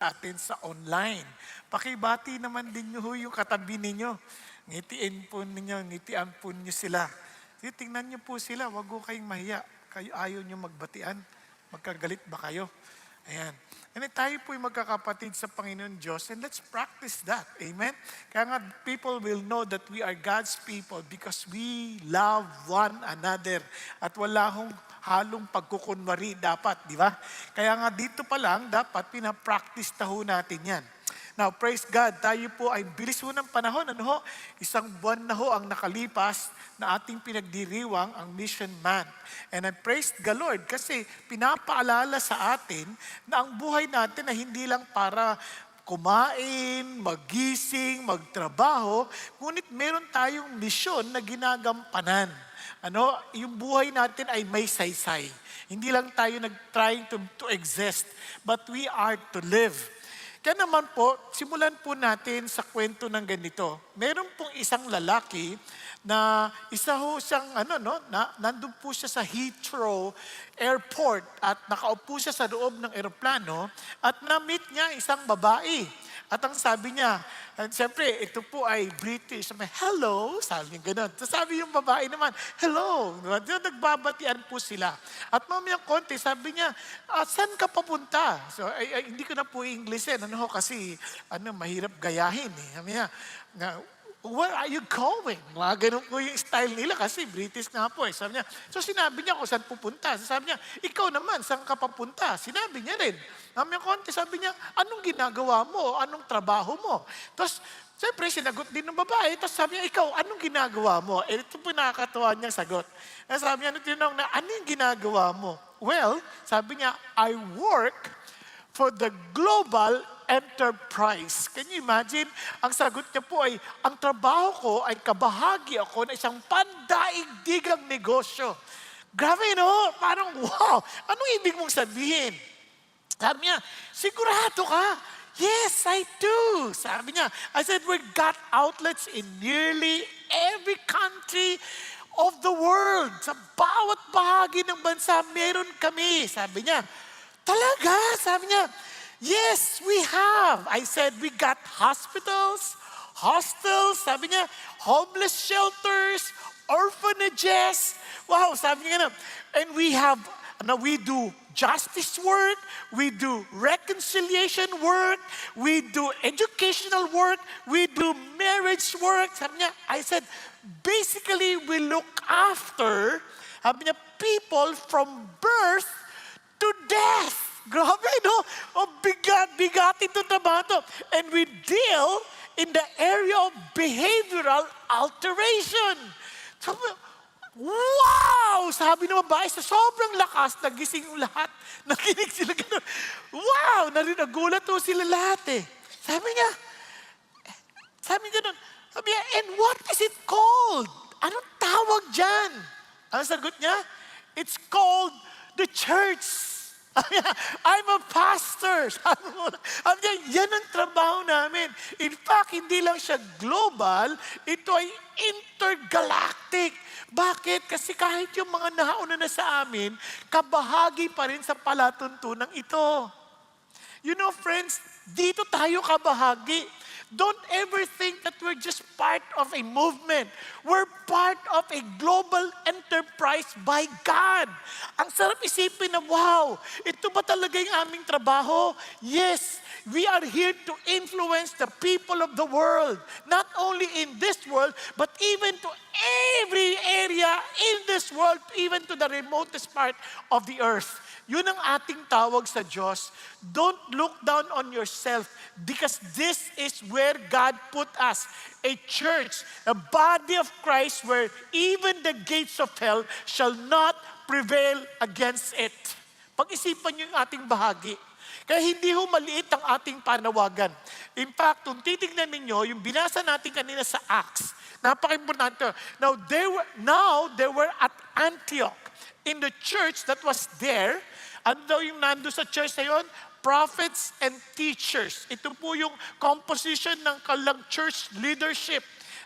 atin sa online. Pakibati naman din nyo yung katabi ninyo. Ngitian po ninyo sila. Tingnan nyo po sila, wag ko kayong mahiya. Kayo ayaw nyo magbatian. Magkagalit ba kayo? Ayan. And tayo po yung magkakapatid sa Panginoon Diyos and let's practice that. Amen? Kaya nga, people will know that we are God's people because we love one another. At wala hong halong pagkukunwari dapat, di ba? Kaya nga dito pa lang, dapat pinapractice na ho natin yan. Now, praise God, tayo po ay bilis ho ng panahon. Ano ho? Isang buwan na ho ang nakalipas na ating pinagdiriwang ang Mission Month. And I praise the Lord kasi pinapaalala sa atin na ang buhay natin ay hindi lang para kumain, magising, magtrabaho, ngunit meron tayong misyon na ginagampanan. Yung buhay natin ay may saysay. Hindi lang tayo trying to exist, but we are to live. Kaya naman po, simulan po natin sa kwento ng ganito. Meron pong isang lalaki na isa ho siyang, nandun po siya sa Heathrow Airport at nakaupo siya sa loob ng eroplano at na-meet niya isang babae. At ang sabi niya, siyempre, ito po ay British. Sabi, hello, sabi niya ganun. So sabi yung babae naman, hello. Nagbabatian po sila. At mamayang konti, sabi niya, saan ka papunta? So, hindi ko na po Englishin. Kasi mahirap gayahin. Sabi niya, where are you going? Mga ganun po yung style nila kasi British nga po. Sabi niya, so sinabi niya kung saan pupunta. Sabi niya, ikaw naman, saan ka papunta? Sinabi niya rin. Mamaya konti, sabi niya, anong ginagawa mo? Anong trabaho mo? Tapos, siyempre, sinagot din ng babae. Tapos sabi niya, ikaw, anong ginagawa mo? Ito po nakakatawa niyang sagot. Sabi niya, tinanong na, ano yung ginagawa mo? Well, sabi niya, I work for the global enterprise. Can you imagine? Ang sagot niya po ay, ang trabaho ko ay kabahagi ako ng isang pandaigdigang negosyo. Grabe, no? Parang, wow! Anong ibig mong sabihin? Sabi niya, sigurado ka? Yes, I do. Sabi niya, I said, we got outlets in nearly every country of the world. Sa bawat bahagi ng bansa, meron kami. Sabi niya, talaga? Sabi niya, yes, we have. I said, we got hospitals, hostels, sabi niya, homeless shelters, orphanages. Wow, sabi niya, and we do justice work, we do reconciliation work, we do educational work, we do marriage work. Sabi niya, I said, basically, we look after, sabi niya, people from birth to death. Grabe, no? Bigat ito trabaho to. And we deal in the area of behavioral alteration. Sabi, wow! Sabi ng babae, sa sobrang lakas, nagising yung lahat. Nakinig sila gano'n. Wow! Nagulat to sila lahat eh. Sabi niya, and what is it called? Anong tawag dyan? Ang sagot niya, it's called the church. I'm a pastor. Sabi niya, yan ang trabaho namin. In fact, hindi lang siya global, ito ay intergalactic. Bakit? Kasi kahit yung mga nauna na sa amin, kabahagi pa rin sa palatuntunan ito. You know, friends, dito tayo kabahagi. Don't ever think that we're just part of a movement. We're part of a global enterprise by God. Ang sarap isipin na, wow, ito ba talaga yung aming trabaho? Yes, we are here to influence the people of the world. Not only in this world, but even to every area in this world, even to the remotest part of the earth. Yun ang ating tawag sa Diyos. Don't look down on yourself because this is where God put us. A church, a body of Christ where even the gates of hell shall not prevail against it. Pag-isipan niyo yung ating bahagi. Kaya hindi ho maliit ang ating panawagan. In fact, kung titignan ninyo, yung binasa natin kanina sa Acts, napaka-importante. Now they were at Antioch. In the church that was there, ano daw yung nando sa church na yun? Prophets and teachers. Ito po yung composition ng kalang church leadership.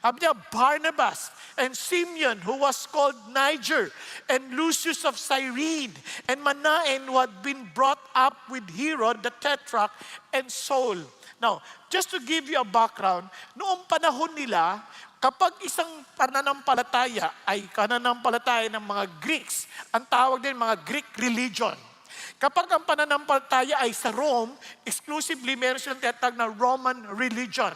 Sabi niya, Barnabas and Simeon, who was called Niger, and Lucius of Cyrene, and Manaen, who had been brought up with Herod the Tetrarch, and Saul. Now, just to give you a background, noong panahon nila, kapag isang pananampalataya ay pananampalataya ng mga Greeks, ang tawag din mga Greek religion. Kapag ang pananampalataya ay sa Rome, exclusively meron silang tinatawag na Roman religion.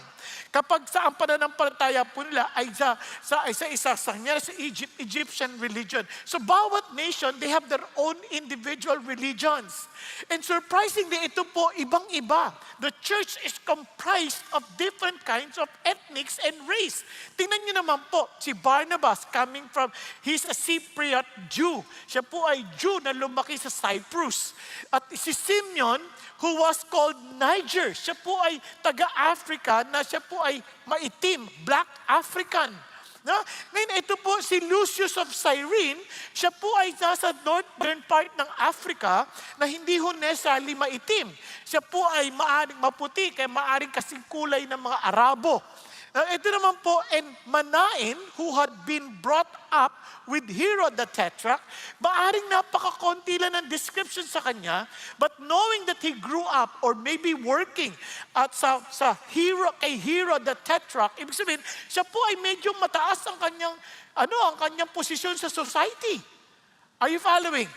Kapag sa ang pananampalataya po nila ay sa Egyptian religion. So bawat nation, they have their own individual religions. And surprisingly, ito po ibang-iba. The church is comprised of different kinds of ethnics and race. Tingnan niyo naman po, si Barnabas he's a Cypriot Jew. Siya po ay Jew na lumaki sa Cyprus. At si Simeon, who was called Niger, siya po ay taga-Africa na siya po ay maitim, black African. No? Ngayon, ito po si Lucius of Cyrene, siya po ay nasa northern part ng Africa na hindi ho necessarily maitim. Siya po ay maaring maputi, kaya maaring kasing kulay ng mga Arabo. Ito naman po, and Manaen, who had been brought up with Herod the Tetrarch, maaring napakakonti lang ng description sa kanya, but knowing that he grew up or maybe working at kay Herod the Tetrarch, ibig sabihin, siya po ay medyo mataas ang kanyang posisyon sa society. Are you following?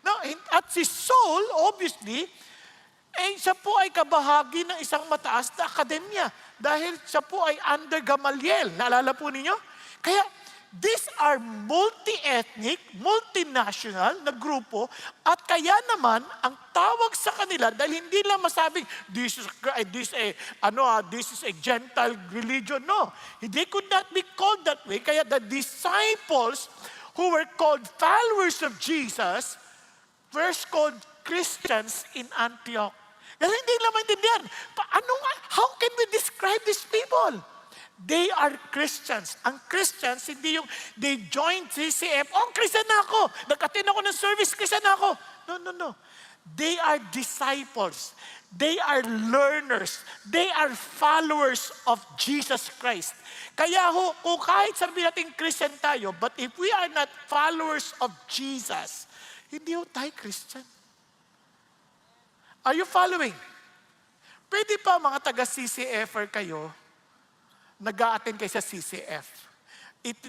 Now, at si Saul, obviously, siya po ay kabahagi ng isang mataas na akademya dahil siya po ay under Gamaliel. Naalala po ninyo? Kaya, these are multi-ethnic, multinational na grupo at kaya naman, ang tawag sa kanila, dahil hindi lang masabing, this is a Gentile religion. No, they could not be called that way. Kaya the disciples who were called followers of Jesus, first called Christians in Antioch. Kasi hindi nila maintindihan. How can we describe these people? They are Christians. Ang Christians, hindi yung they joined CCF. Oh, Christian na ako. Nag-attend ako ng service, Christian na ako. No. They are disciples. They are learners. They are followers of Jesus Christ. Kaya kung kahit sabihin natin Christian tayo, but if we are not followers of Jesus, hindi tayo Christian. Are you following? Pwede pa mga taga-CCFer kayo, nag-a-attend kayo sa CCF.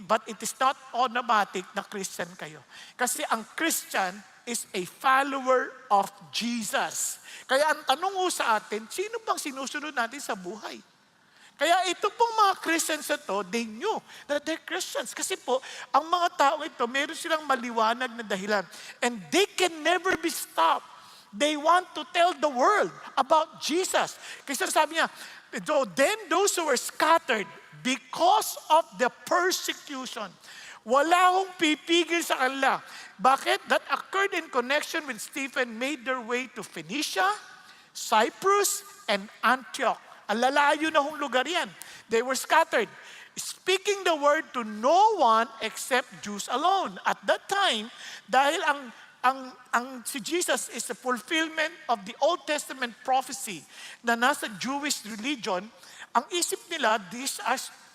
But it is not automatic na Christian kayo. Kasi ang Christian is a follower of Jesus. Kaya ang tanong sa atin, sino bang sinusunod natin sa buhay? Kaya ito pong mga Christians na to, they knew that they're Christians. Kasi po, ang mga tao ito, meron silang maliwanag na dahilan. And they can never be stopped. They want to tell the world about Jesus. Kasi sabi niya, then those who were scattered because of the persecution, wala hong pipigil sa kanila. Bakit? That occurred in connection with Stephen made their way to Phoenicia, Cyprus, and Antioch. Ang lalayo na hong lugar yan. They were scattered, speaking the word to no one except Jews alone. At that time, dahil si Jesus is the fulfillment of the Old Testament prophecy na nasa Jewish religion, ang isip nila, this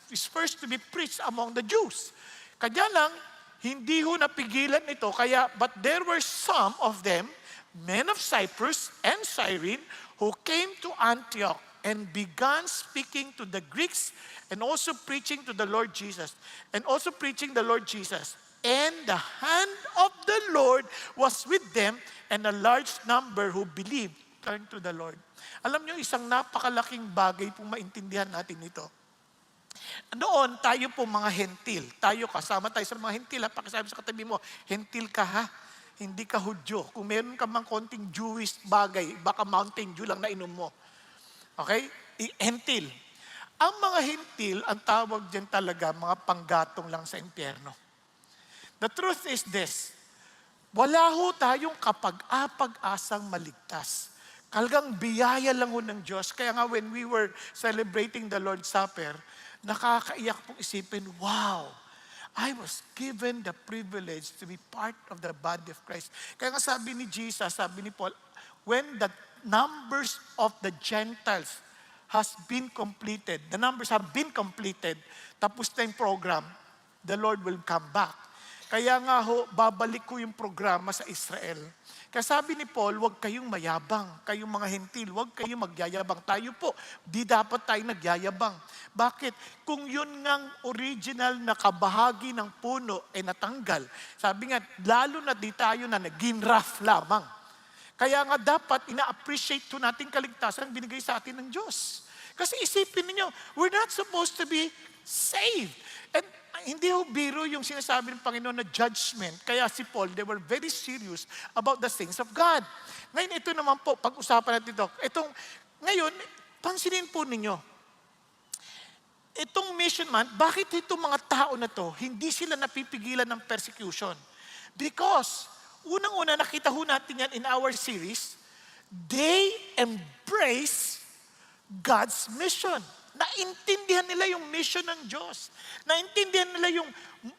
is first to be preached among the Jews. Kaya lang, hindi ho napigilan ito. But there were some of them, men of Cyprus and Cyrene, who came to Antioch and began speaking to the Greeks and also preaching to the Lord Jesus. And also preaching the Lord Jesus. And the hand of the Lord was with them, and a large number who believed turned to the Lord. Alam niyo, isang napakalaking bagay pong maintindihan natin ito. Noon, tayo po mga hentil. Kasama tayo sa mga hentil. Pakisabi sa katabi mo, hentil ka ha? Hindi ka Hudyo. Kung meron ka mang konting Jewish bagay, baka Mountain Dew lang na inom mo. Okay? Hentil. Ang mga hentil, ang tawag dyan talaga, mga panggatong lang sa impyerno. The truth is this, wala ho tayong kapag-apag-asang maligtas. Talagang biyaya lang ho ng Diyos. Kaya nga when we were celebrating the Lord's Supper, nakakaiyak pong isipin, wow, I was given the privilege to be part of the body of Christ. Kaya nga sabi ni Jesus, sabi ni Paul, when the numbers of the Gentiles has been completed, the numbers have been completed, tapos na yung program, the Lord will come back. Kaya nga ho, babalik ko yung programa sa Israel. Kaya sabi ni Paul, huwag kayong mayabang. Kayong mga hentil, huwag kayong magyayabang. Tayo po, di dapat tayo nagyayabang. Bakit? Kung yun ngang original na kabahagi ng puno ay natanggal, sabi nga, lalo na di tayo na nag-ginraff lamang. Kaya nga dapat ina-appreciate to nating kaligtasan binigay sa atin ng Diyos. Kasi isipin niyo, we're not supposed to be saved. And hindi ho biro yung sinasabi ng Panginoon na judgment. Kaya si Paul, they were very serious about the things of God. Ngayon, ito naman po, pag-usapan natin ito. Ngayon, pansinin po ninyo, itong mission month, bakit itong mga tao na to, hindi sila napipigilan ng persecution? Because, unang-una, nakita ho natin yan in our series, they embrace God's mission. Naintindihan nila yung mission ng Diyos. Naintindihan nila yung,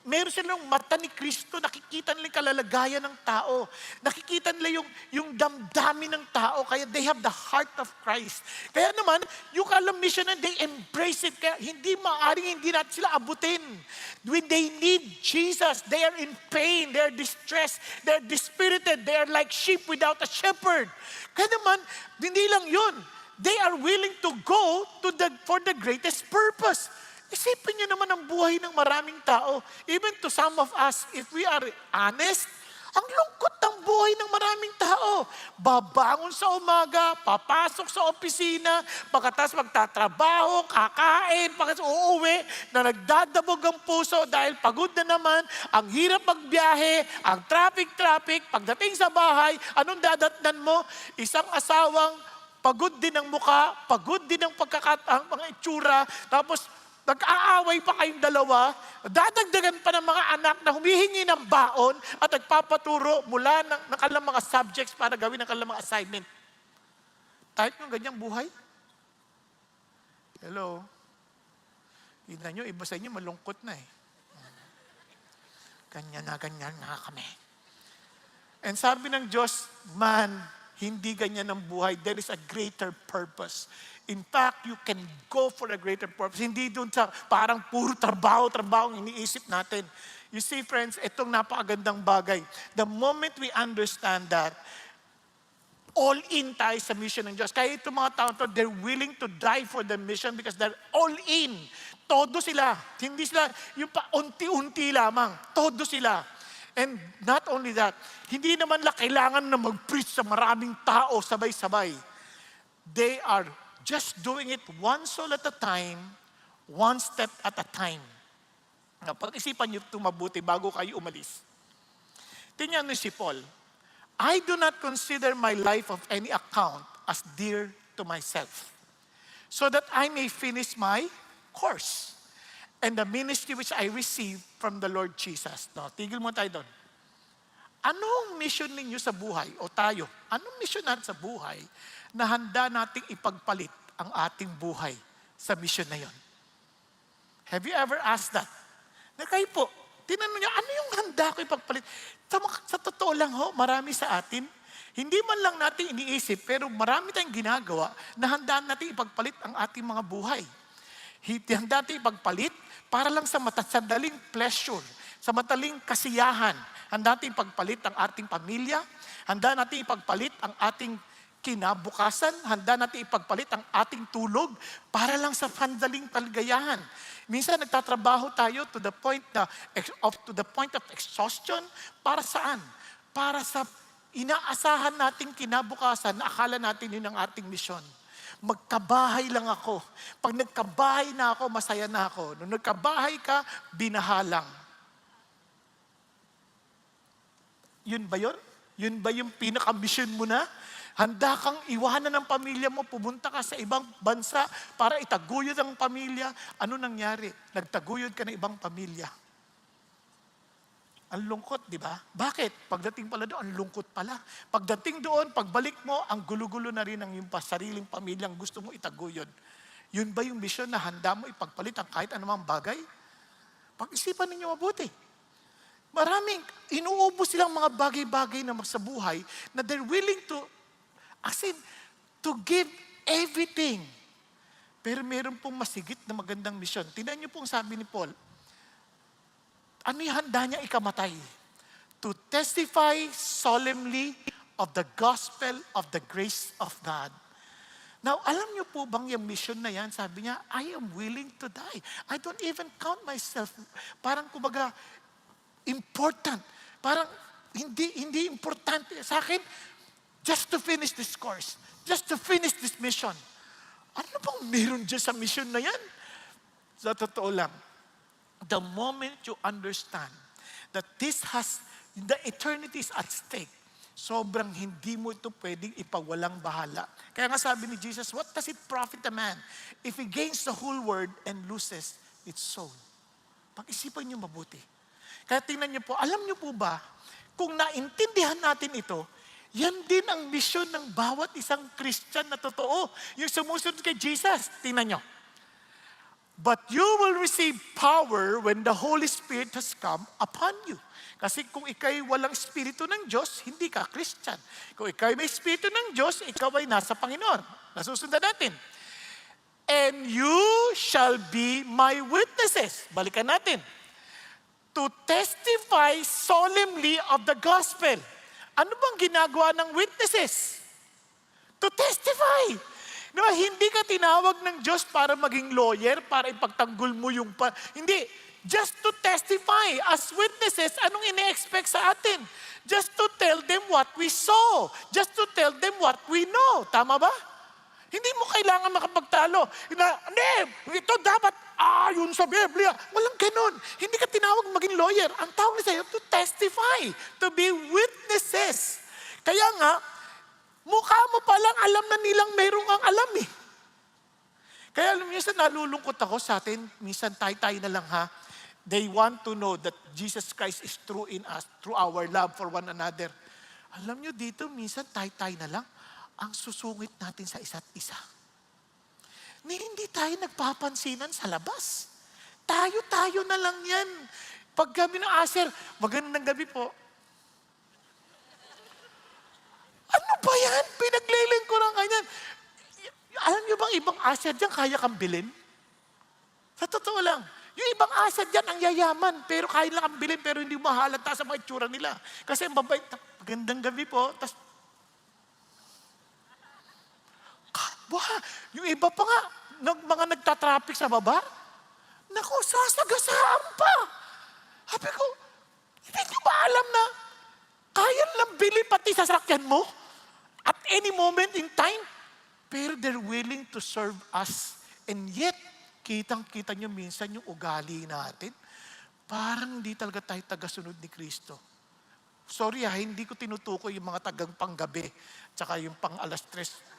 meron silang mata ni Kristo, nakikita nila yung kalalagayan ng tao. Nakikita nila yung damdamin ng tao, kaya they have the heart of Christ. Kaya naman, yung kalang mission na they embrace it, kaya hindi maaaring hindi natin sila abutin. When they need Jesus, they are in pain, they are distressed, they are dispirited, they are like sheep without a shepherd. Kaya naman, hindi lang yun. They are willing to go for the greatest purpose. Isipin niyo naman ang buhay ng maraming tao. Even to some of us, if we are honest, ang lungkot ng buhay ng maraming tao. Babangon sa umaga, papasok sa opisina, pagkatapos magtatrabaho, kakain, pagkatapos uuwi, na nagdadabog ang puso dahil pagod na naman, ang hirap magbiyahe, ang traffic, pagdating sa bahay, anong dadatnan mo? Isang asawang pagod din ang muka, pagod din ang mga itsura, tapos nag-aaway pa kayong dalawa, dadagdagan pa ng mga anak na humihingi ng baon at nagpapaturo mula ng kanilang mga subjects para gawin ang kanilang mga assignment. Kahit yung ganyang buhay? Hello? Tignan nyo, iba sa inyo malungkot na eh. Ganyan na kami. And sabi ng Diyos, man, hindi ganyan ang buhay. There is a greater purpose. In fact, you can go for a greater purpose. Hindi doon sa parang puro trabaho ang iniisip natin. You see, friends, itong napakagandang bagay. The moment we understand that, all in tayo sa mission ng Diyos. Kaya itong mga tao to, they're willing to die for the mission because they're all in. Todo sila. Hindi sila, yung pa unti-unti lamang. Todo sila. And not only that, hindi naman kailangan na mag-preach sa maraming tao sabay-sabay. They are just doing it one soul at a time, one step at a time. Now, pag-isipan niyo ito mabuti bago kayo umalis. Tingnan niyo si Paul. I do not consider my life of any account as dear to myself, so that I may finish my course and the ministry which I received from the Lord Jesus. No, tigil mo tayo doon. Anong mission ninyo sa buhay, o tayo, anong mission natin sa buhay na handa nating ipagpalit ang ating buhay sa mission na yon? Have you ever asked that? Na kayo po, tinanong niyo, ano yung handa ko ipagpalit? Sa totoo lang ho, marami sa atin, hindi man lang natin iniisip, pero marami tayong ginagawa na handa natin ipagpalit ang ating mga buhay. Handa natin ipagpalit para lang sa sandaling pleasure, sa mataling kasiyahan. Handa natin ipagpalit ang ating pamilya, handa natin ipagpalit ang ating kinabukasan, handa natin ipagpalit ang ating tulog para lang sa sandaling kaligayahan. Minsan nagtatrabaho tayo to the point of exhaustion. Para saan? Para sa inaasahan nating kinabukasan na akala natin yun ang ating misyon. Magkabahay lang ako. Pag nagkabahay na ako, masaya na ako. Nung nagkabahay ka, binahalang. Yun ba yun? Yun ba yung pinaka-mission mo na? Handa kang iwanan ng pamilya mo, pumunta ka sa ibang bansa para itaguyod ang pamilya. Ano nangyari? Nagtaguyod ka ng ibang pamilya. Ang lungkot, di ba? Bakit? Pagdating pala doon, ang lungkot pala. Pagdating doon, pagbalik mo, ang gulo-gulo na rin ang iyong sariling pamilyang gusto mo itaguyod. Yun ba yung mission na handa mo ipagpalit ang kahit anumang bagay? Pag-isipan ninyo mabuti. Maraming inuubos silang mga bagay-bagay na sa buhay na they're willing to give everything Pero meron pong masigit na magandang misyon. Tingnan niyo pong sabi ni Paul, ano yung handa niya ikamatay? To testify solemnly of the gospel of the grace of God. Now, alam niyo po bang yung mission na yan, sabi niya, I am willing to die. I don't even count myself. Parang kumbaga, important. Parang hindi importante sa akin, just to finish this course. Just to finish this mission. Ano bang meron dyan sa mission na yan? Sa totoo lang, the moment you understand that the eternity is at stake, sobrang hindi mo ito pwedeng ipawalang bahala. Kaya nga sabi ni Jesus, what does it profit a man if he gains the whole world and loses its soul? Pag-isipan niyo mabuti. Kaya tingnan niyo po, alam niyo po ba, kung naintindihan natin ito, yan din ang misyon ng bawat isang Christian na totoo. Yung sumusunod kay Jesus, tingnan niyo. But you will receive power when the Holy Spirit has come upon you. Kasi kung ikaw'y walang Espiritu ng Diyos, hindi ka Christian. Kung ikaw'y may Espiritu ng Diyos, ikaw ay nasa Panginoon. Nasusundan natin. And you shall be my witnesses. Balikan natin. To testify solemnly of the gospel. Ano bang ginagawa ng witnesses? To testify. No, hindi ka tinawag ng Diyos para maging lawyer, para ipagtanggol mo yung... Hindi. Just to testify as witnesses, anong ine-expect sa atin? Just to tell them what we saw. Just to tell them what we know. Tama ba? Hindi mo kailangan makapagtalo. Hindi, ito dapat ayon sa Biblia. Walang ganun. Hindi ka tinawag maging lawyer. Ang tawag sa'yo, to testify. To be witnesses. Kaya nga, mukha mo palang alam na nilang mayroong ang alam eh. Kaya alam niyo, nalulungkot ako sa atin, minsan tayo na lang ha. They want to know that Jesus Christ is true in us, through our love for one another. Alam niyo dito, minsan tayo na lang, ang susungit natin sa isa't isa. Hindi tayo nagpapansinan sa labas. Tayo na lang yan. Pag gabi ng Aser, magandang gabi po. Ano ba yan? Pinaglilingkuran ka yan. Alam niyo bang ibang Aser dyan kaya kang bilhin? Sa totoo lang. Yung ibang Aser dyan ang yayaman, pero kaya lang kang bilhin, pero hindi mahalata sa mga itsura nila. Kasi ang babait, magandang gabi po. Tas, yung iba pa nga, mga nagtatraffic sa baba, naku, sasagasaan pa. Sabi ko, hindi nyo ba alam na kaya lang bili pati sa sasakyan mo at any moment in time? Pero they're willing to serve us. And yet, kitang-kita nyo minsan yung ugali natin. Parang hindi talaga tayo tagasunod ni Kristo. Sorry hindi ko tinutukoy yung mga tagang panggabi tsaka yung pang alas 3.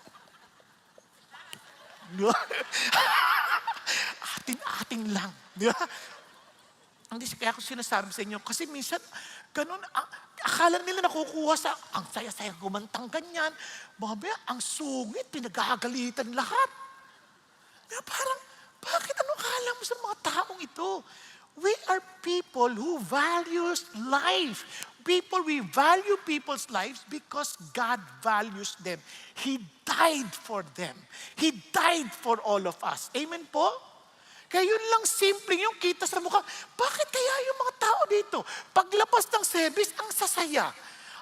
Atin lang. Di ba? Hindi kaya ako sinasabi sa inyo. Kasi minsan, ganun, akala nila nakukuha sa, ang saya-saya gumantang ganyan. Mamaya, ang sungit, pinagagalitan lahat. Diba, parang, bakit ano akala mo sa mga taong ito? We are people who values life. We value people's lives because God values them. He died for them. He died for all of us. Amen po? Kaya yun lang simple yung kita sa mukha. Bakit kaya yung mga tao dito, paglabas ng service, ang sasaya?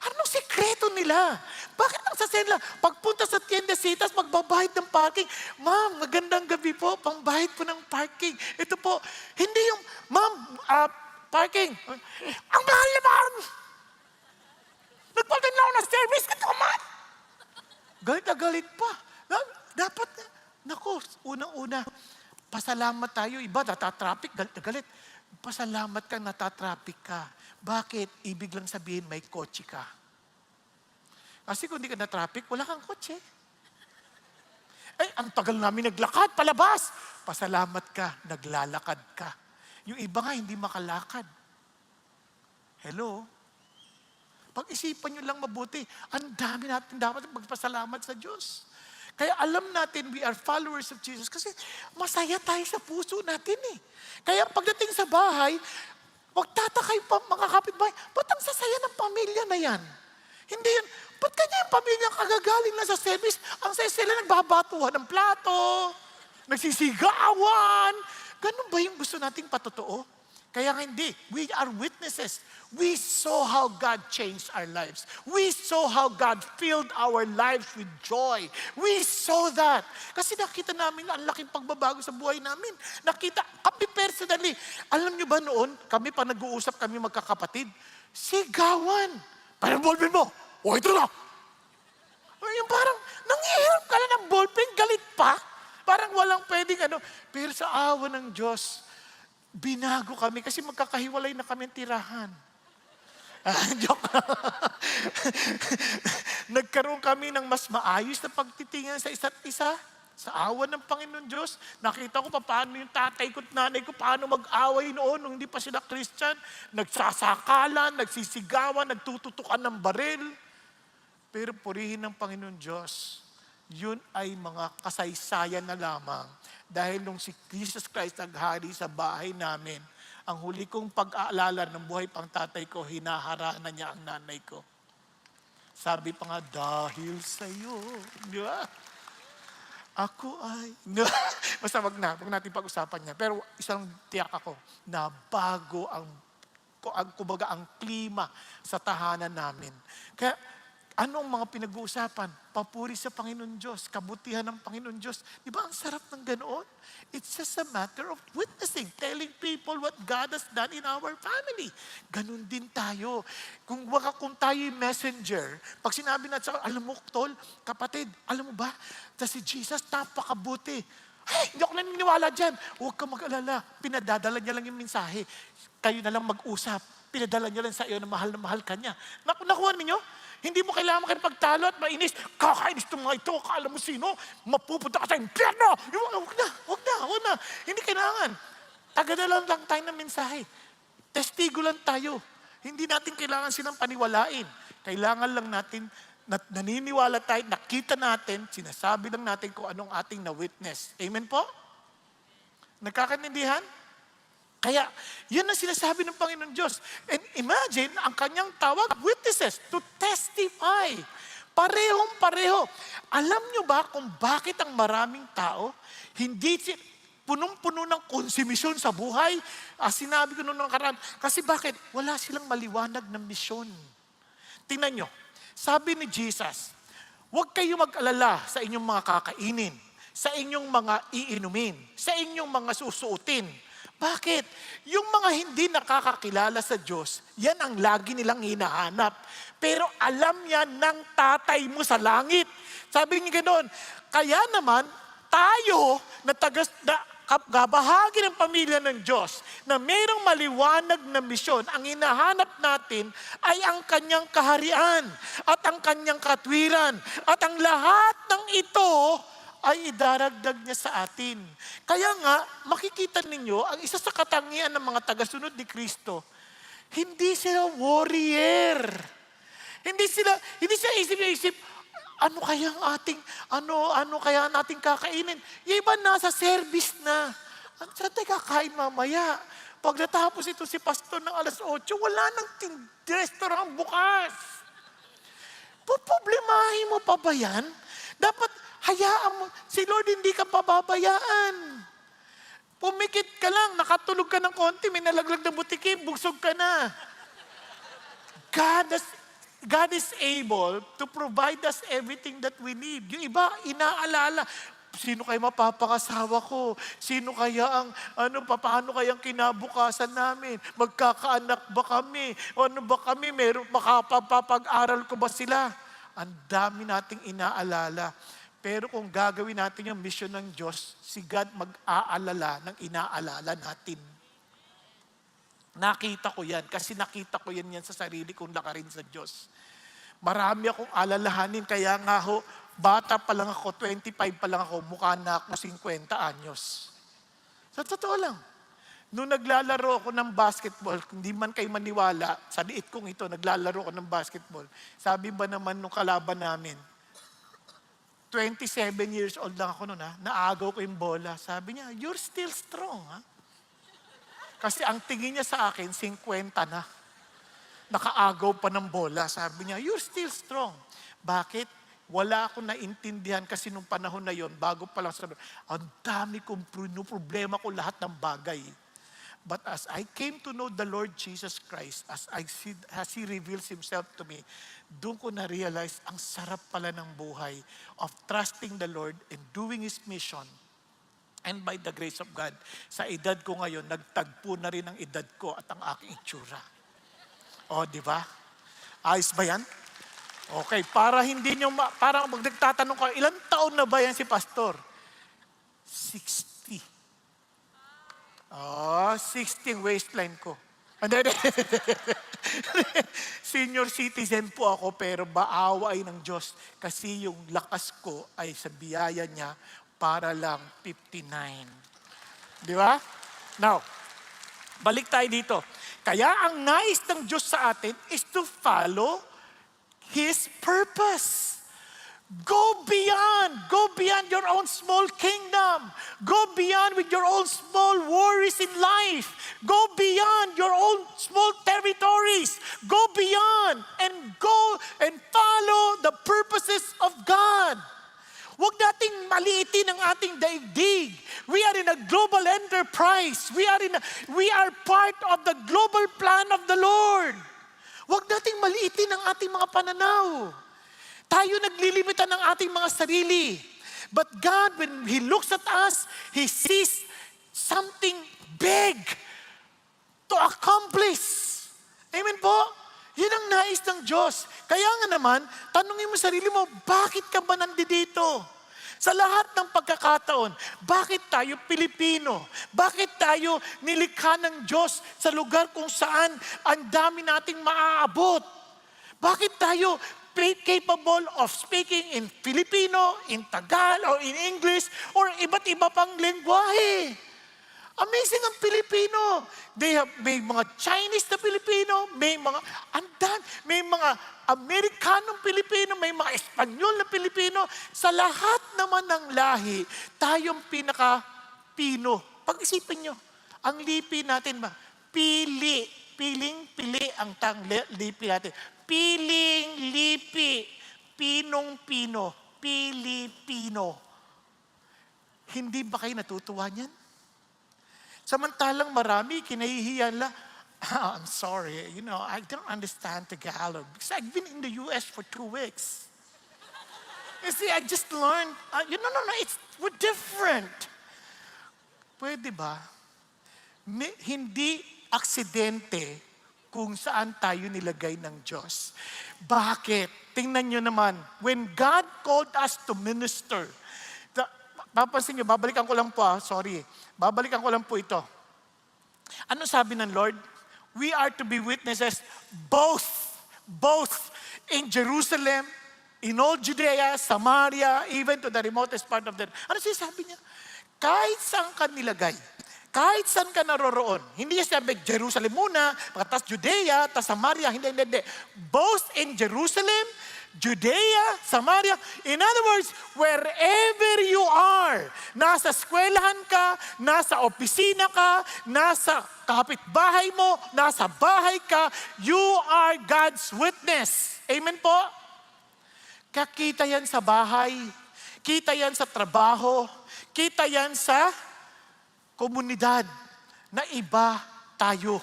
Anong sekreto nila? Bakit ang sasaya nila? Pagpunta sa tiendesitas, magbabahid ng parking. Ma'am, magandang gabi po, pambahid po ng parking. Ito po, hindi yung, ma'am, parking. Ang mahal naman! Nagpunta na ako ng service, ito man! Galit na galit pa. Dapat, naku, unang-una, pasalamat tayo. Iba, natatraffic, galit na galit. Pasalamat kang natatraffic ka. Bakit? Ibig lang sabihin, may kotse ka. Kasi kung hindi ka na-traffic, wala kang kotse. Ang tagal namin naglakad, palabas. Pasalamat ka, naglalakad ka. Yung iba nga, hindi makalakad. Hello? Pag-isipan nyo lang mabuti, ang dami natin dapat magpasalamat sa Diyos. Kaya alam natin, we are followers of Jesus kasi masaya tayo sa puso natin eh. Kaya pagdating sa bahay, magtatakay pa mga kapitbahay, ba't ang sasaya ng pamilya na yan? Hindi yan, ba't kanya yung pamilya kagagaling na sa service, ang saya sila nagbabatuhan ng plato, nagsisigawan. Ganun ba yung gusto nating patotoo? Kaya nga hindi. We are witnesses. We saw how God changed our lives. We saw how God filled our lives with joy. We saw that. Kasi nakita namin ang laking pagbabago sa buhay namin. Nakita, kami personally, alam nyo ba noon, kami pa nag-uusap kami magkakapatid, sigawan. Parang ballpen mo. O ito na. Yung parang, nanghihirap ka na ng ballpen, galit pa. Parang walang pwedeng ano. Pero sa awa ng Diyos, binago kami kasi magkakahiwalay na kami ang tirahan. Joke. Nagkaroon kami ng mas maayos na pagtitingin sa isa't isa. Sa awa ng Panginoon Diyos, nakita ko paano yung tatay ko at nanay ko, paano mag-away noon nung hindi pa sila Christian. Nagsasakalan, nagsisigawan, nagtututukan ng baril. Pero purihin ng Panginoon Diyos, yun ay mga kasaysayan na lamang. Dahil nung si Jesus Christ naghari sa bahay namin, ang huli kong pag-aalala ng buhay pang tatay ko, hinaharana niya ang nanay ko. Sabi pa nga, dahil sa'yo. Di ba? Ako ay... Basta wag natin pag-usapan niya. Pero isang tiyak ako, na bago kumbaga ang klima sa tahanan namin. Kaya, anong mga pinag-uusapan? Papuri sa Panginoon Diyos, kabutihan ng Panginoon Diyos. Di ba ang sarap ng ganoon? It's just a matter of witnessing, telling people what God has done in our family. Ganon din tayo. Kung tayo yung messenger, pag sinabi natin, alam mo, tol, kapatid, alam mo ba, si Jesus, napakabuti. Hey, hindi ako naniniwala dyan. Huwag ka mag-alala. Pinadadala niya lang yung mensahe. Kayo na lang mag-usap. Pinadala niya lang sa iyo na mahal ka niya. Nakuha ninyo? Hindi mo kailangan makipagtalo at mainis. Kakainis itong mga ito. Kaalam mo sino? Mapupunta ka sa impyerno. Huwag na. Hindi kailangan. Tagadala lang tayo ng mensahe. Testigo lang tayo. Hindi natin kailangan silang paniwalain. Kailangan lang natin naniniwala tayo, nakita natin, sinasabi lang natin kung anong ating na-witness. Amen po? Nagkakaintindihan? Kaya, yun ang sinasabi ng Panginoon Diyos. And imagine, ang kanyang tawag, witnesses, to testify. Parehong-pareho. Alam nyo ba kung bakit ang maraming tao, hindi punong-puno ng konsumisyon sa buhay? Sinabi ko noong nakaraan, kasi bakit? Wala silang maliwanag ng misyon. Tingnan nyo, sabi ni Jesus, huwag kayo mag-alala sa inyong mga kakainin, sa inyong mga iinumin, sa inyong mga susuotin. Bakit? Yung mga hindi nakakakilala sa Diyos, yan ang lagi nilang hinahanap. Pero alam yan ng tatay mo sa langit. Sabi niya ganoon, kaya naman tayo na kabahagi ng pamilya ng Diyos na mayroong maliwanag na misyon, ang hinahanap natin ay ang kanyang kaharian at ang kanyang katwiran. At ang lahat ng ito ay idaragdag niya sa atin. Kaya nga, makikita ninyo, ang isa sa katangian ng mga tagasunod ni Kristo, hindi sila warrior. Hindi sila isip, ano kaya nating kakainin? Yung iba nasa service na. Saan tayo kakain mamaya? Pag natapos ito si pastor ng alas 8, wala nang restaurant bukas. Problemahin mo pa ba yan? Dapat hayaan mo, si Lord hindi ka pababayaan. Pumikit ka lang, nakatulog ka ng konti, may nalaglag na butikin, bugsog ka na. God is able to provide us everything that we need. Yung iba, inaalala, sino kaya mapapakasawa ko? Sino kaya paano kayang kinabukasan namin? Magkakaanak ba kami? O ano ba kami? Makapapag-aral ko ba sila? Ang dami nating inaalala. Pero kung gagawin natin yung mission ng Diyos, si God mag-aalala ng inaalala natin. Nakita ko yan, kasi nakita ko yan sa sarili kong lakarin sa Diyos. Marami akong alalahanin, kaya nga bata pa lang ako, 25 pa lang ako, mukha na ako 50 anyos. Sa totoo lang. Nung naglalaro ako ng basketball, hindi man kayo maniwala, sa liit kong ito, naglalaro ako ng basketball. Sabi ba naman nung kalaban namin, 27 years old lang ako noon, naagaw ko yung bola. Sabi niya, you're still strong, ha? Kasi ang tingin niya sa akin, 50 na. Nakaagaw pa ng bola. Sabi niya, you're still strong. Bakit? Wala akong naintindihan kasi nung panahon na yon, bago pa lang sabi, ang dami kong problema ko lahat ng bagay. But as I came to know the Lord Jesus Christ, as He reveals Himself to me, doon ko na-realize ang sarap pala ng buhay of trusting the Lord and doing His mission. And by the grace of God, sa edad ko ngayon, nagtagpo na rin ang edad ko at ang aking itsura. O, di ba? Ayos ba yan? Okay, para hindi nyo, parang pag nagtatanong ka, ilang taon na ba yan si Pastor? 60. Oh, 16 waistline ko. Senior citizen po ako, pero baaway ng Diyos. Kasi yung lakas ko ay sa biyaya niya para lang 59. Di ba? Now, balik tayo dito. Kaya ang nais ng Diyos sa atin is to follow His purpose. Go beyond your own small kingdom. Go beyond with your own small worries in life. Go beyond your own small territories. Go beyond and go and follow the purposes of God. Huwag nating maliitin ang ating daigdig. We are in a global enterprise. We are part of the global plan of the Lord. Huwag nating maliitin ang ating mga pananaw. Tayo naglilimitan ng ating mga sarili. But God, when He looks at us, He sees something big to accomplish. Amen po? Yun ang nais ng Diyos. Kaya nga naman, tanungin mo sarili mo, bakit ka ba nandito? Sa lahat ng pagkakataon, bakit tayo Pilipino? Bakit tayo nilikha ng Diyos sa lugar kung saan ang dami nating maaabot? Bakit tayo capable of speaking in Filipino, in Tagalog, or in English, or iba't iba pang lengguwahe? Amazing ang Pilipino. May mga Chinese na Pilipino, may mga Amerikanong Pilipino, may mga Espanyol na Pilipino. Sa lahat naman ng lahi, tayong pinaka-Pino. Pag-isipin nyo, ang lipi natin ba? Pili ang lipi natin. Piling lipi, Pinong-Pino, Pilipino. Hindi ba kayo natutuwa niyan? Samantalang marami, kinahihiyan lang, I'm sorry, I don't understand Tagalog because I've been in the US for 2 weeks. You see, I just learned, we're different. Pwede ba? Hindi aksidente kung saan tayo nilagay ng Diyos. Bakit? Tingnan nyo naman, when God called us to minister, papansin nyo, babalikan ko lang po Babalikan ko lang po ito. Ano sabi ng Lord? We are to be witnesses both in Jerusalem, in all Judea, Samaria, even to the remotest part of the... Ano sinasabi niya? Kahit saan ka nilagay, kahit saan ka naroroon, hindi niya sabi, Jerusalem muna, tapos Judea, tapos Samaria, hindi. Both in Jerusalem, Judea, Samaria. In other words, wherever you are, nasa eskwelahan ka, nasa opisina ka, nasa kapitbahay mo, nasa bahay ka, you are God's witness. Amen po? Kakita yan sa bahay, kita yan sa trabaho, kita yan sa komunidad na iba tayo.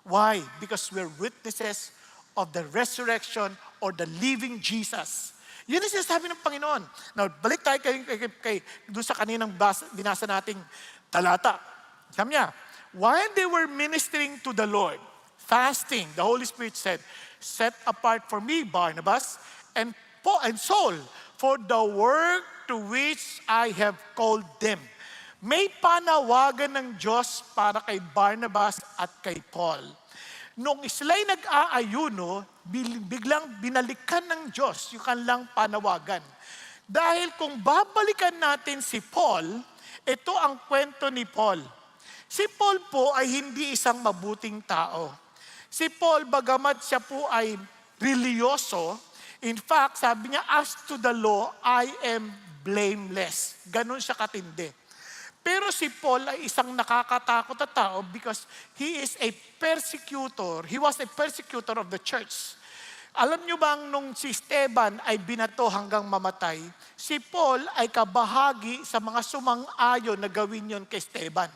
Why? Because we're witnesses of the resurrection or the living Jesus. Yun ang sinasabi ng Panginoon. Now, balik tayo doon sa kaninang binasa nating talata. Sabi niya, while they were ministering to the Lord, fasting, the Holy Spirit said, set apart for me, Barnabas, and Saul, for the work to which I have called them. May panawagan ng Diyos para kay Barnabas at kay Paul. Nung sila'y nag-aayuno, biglang binalikan ng Diyos yung kanilang panawagan. Dahil kung babalikan natin si Paul, ito ang kwento ni Paul. Si Paul po ay hindi isang mabuting tao. Si Paul, bagamat siya po ay religyoso, in fact, sabi niya, as to the law, I am blameless. Ganon siya katindi. Pero si Paul ay isang nakakatakot na tao because he is a persecutor. He was a persecutor of the church. Alam nyo bang nung si Esteban ay binato hanggang mamatay, si Paul ay kabahagi sa mga sumang-ayon na gawin yon kay Esteban.